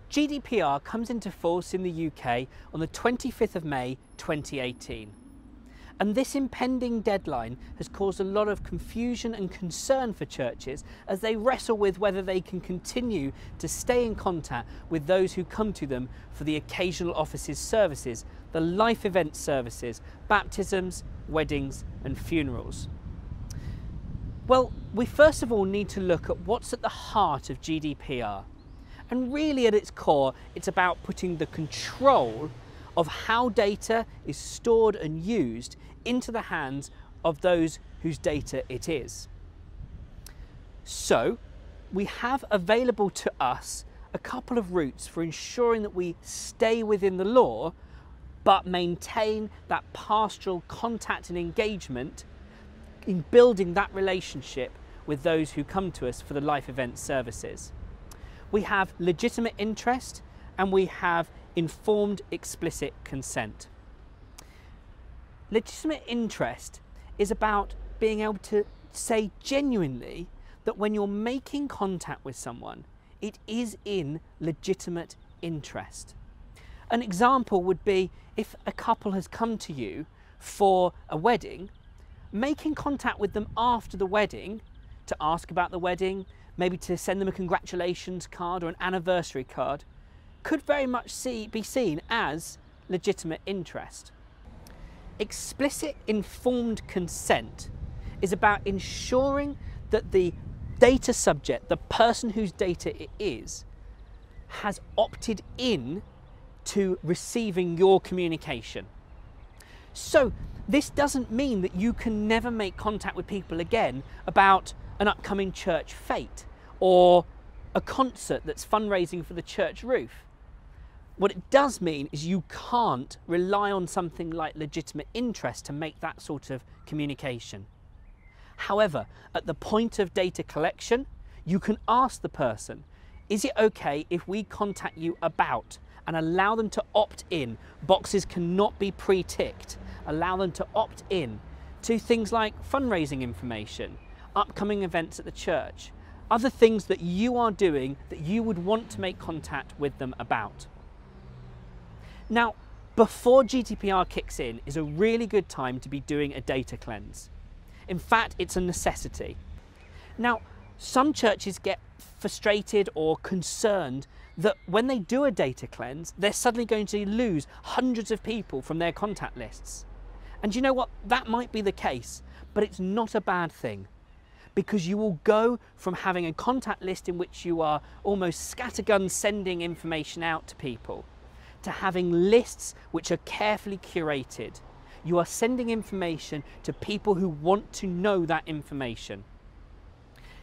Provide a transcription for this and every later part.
GDPR comes into force in the UK on the 25th of May 2018. And this impending deadline has caused a lot of confusion and concern for churches as they wrestle with whether they can continue to stay in contact with those who come to them for the occasional offices services, the life event services, baptisms, weddings and funerals. Well, we first of all need to look at what's at the heart of GDPR. And really at its core, it's about putting the control of how data is stored and used into the hands of those whose data it is. So we have available to us a couple of routes for ensuring that we stay within the law but maintain that pastoral contact and engagement in building that relationship with those who come to us for the life event services. We have legitimate interest and we have informed explicit consent. Legitimate interest is about being able to say genuinely that when you're making contact with someone, it is in legitimate interest. An example would be if a couple has come to you for a wedding, making contact with them after the wedding to ask about the wedding, maybe to send them a congratulations card or an anniversary card, could very much be seen as legitimate interest. Explicit informed consent is about ensuring that the data subject, the person whose data it is, has opted in to receiving your communication. So this doesn't mean that you can never make contact with people again about an upcoming church fete or a concert that's fundraising for the church roof. What it does mean is you can't rely on something like legitimate interest to make that sort of communication. However, at the point of data collection, you can ask the person, is it okay if we contact you about, and allow them to opt in? Boxes cannot be pre-ticked. Allow them to opt in to things like fundraising information, upcoming events at the church, other things that you are doing that you would want to make contact with them about. Now, before GDPR kicks in is a really good time to be doing a data cleanse. In fact, it's a necessity. Now, some churches get frustrated or concerned that when they do a data cleanse, they're suddenly going to lose hundreds of people from their contact lists. And you know what? That might be the case, but it's not a bad thing, because you will go from having a contact list in which you are almost scattergun sending information out to people to having lists which are carefully curated. You are sending information to people who want to know that information.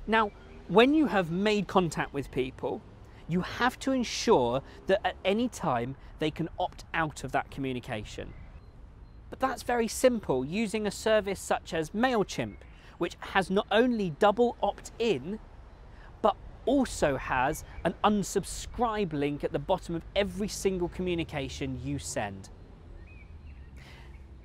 Now, when you have made contact with people, you have to ensure that at any time they can opt out of that communication. But that's very simple using a service such as MailChimp, which has not only double opt-in, but also has an unsubscribe link at the bottom of every single communication you send.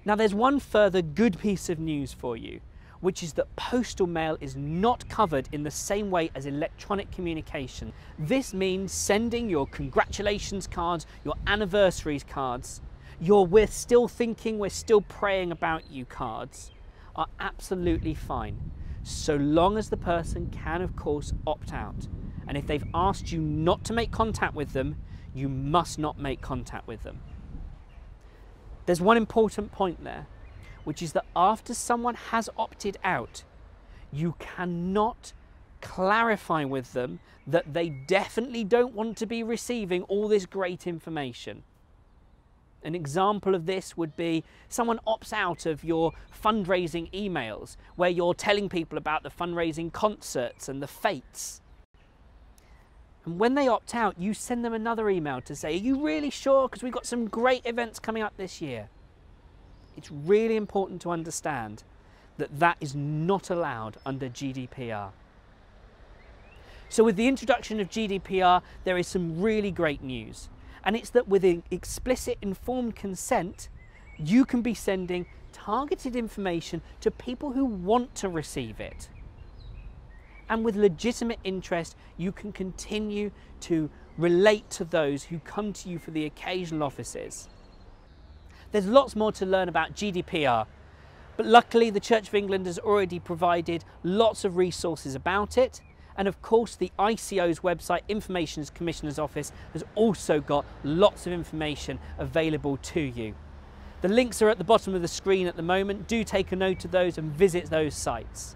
Now, there's one further good piece of news for you, which is that postal mail is not covered in the same way as electronic communication. This means sending your congratulations cards, your anniversaries cards, your we're still thinking, we're still praying about you cards are absolutely fine, so long as the person can, of course, opt out. And if they've asked you not to make contact with them, you must not make contact with them. There's one important point there, which is that after someone has opted out, you cannot clarify with them that they definitely don't want to be receiving all this great information. An example of this would be someone opts out of your fundraising emails where you're telling people about the fundraising concerts and the fetes. And when they opt out, you send them another email to say, are you really sure? Because we've got some great events coming up this year. It's really important to understand that that is not allowed under GDPR. So with the introduction of GDPR, there is some really great news. And it's that with explicit informed consent, you can be sending targeted information to people who want to receive it. And with legitimate interest, you can continue to relate to those who come to you for the occasional offices. There's lots more to learn about GDPR, but luckily the Church of England has already provided lots of resources about it. And of course, the ICO's website, Information Commissioner's Office, has also got lots of information available to you. The links are at the bottom of the screen at the moment. Do take a note of those and visit those sites.